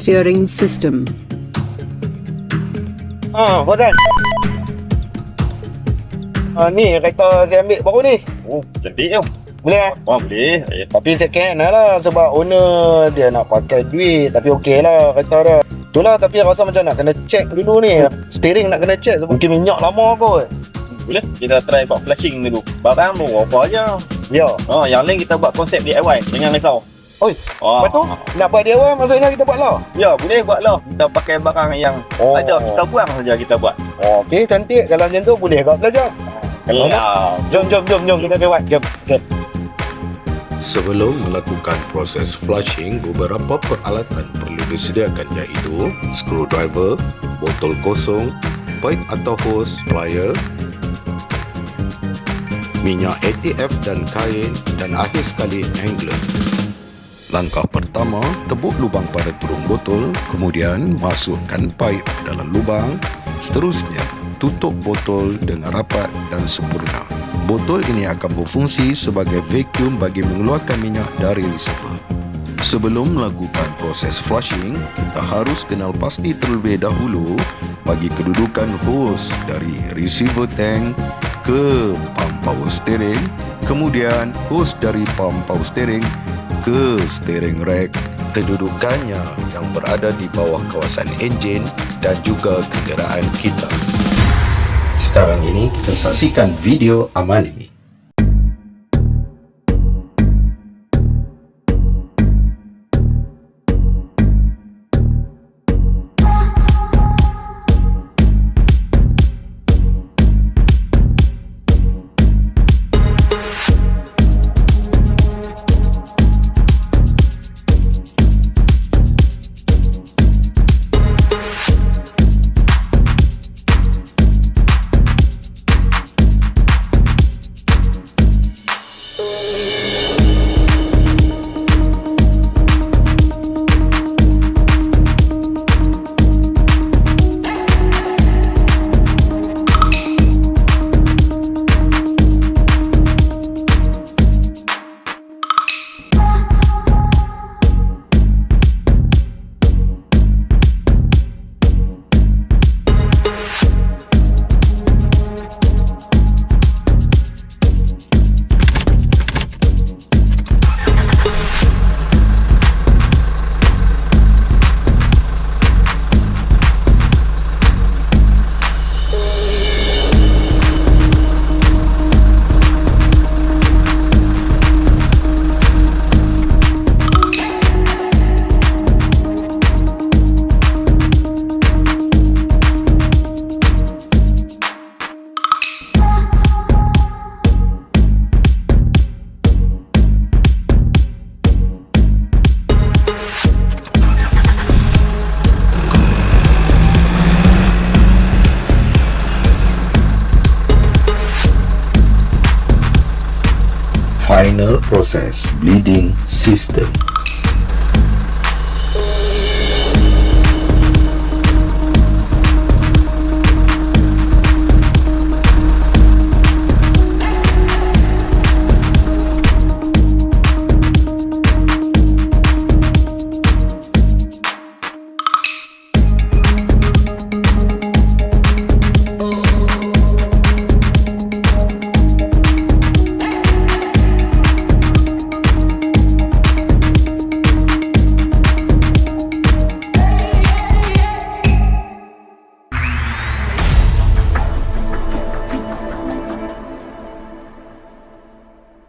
steering system. Bosan. Ni kereta saya ambil baru ni. Oh, cantik tu. Boleh Boleh. Tapi second hand lah sebab owner dia nak pakai duit. Tapi okey lah kereta dia. Itulah, tapi rasa macam nak kena check dulu ni. Steering nak kena check sebab mungkin minyak lama kot. Boleh. Kita try buat flashing dulu. Barang tu apa aja. Ya. Yang lain kita buat konsep DIY. Jangan risau. Oi, lepas tu nak buat DIY maksudnya kita buat lah. Ya, boleh buat lah. Kita pakai barang yang ada, kita buang saja kita buat. Okey, cantik. Kalau macam tu boleh kau belajar. Kalau Jom kita buat. Jom. Okay. Sebelum melakukan proses flushing, beberapa peralatan perlu disediakan iaitu screwdriver, botol kosong, pipe atau hose, plier, minyak ATF dan kain, dan akhir sekali angler. Langkah pertama, tebuk lubang pada turun botol, kemudian masukkan pipe dalam lubang. Seterusnya, tutup botol dengan rapat dan sempurna. Botol ini akan berfungsi sebagai vacuum bagi mengeluarkan minyak dari reservoir. Sebelum melakukan proses flushing, kita harus kenal pasti terlebih dahulu bagi kedudukan hose dari receiver tank ke pump power steering, kemudian hose dari pump power steering ke steering rack, kedudukannya yang berada di bawah kawasan enjin dan juga kenderaan kita. Sekarang ini kita saksikan video amali. Final process bleeding system.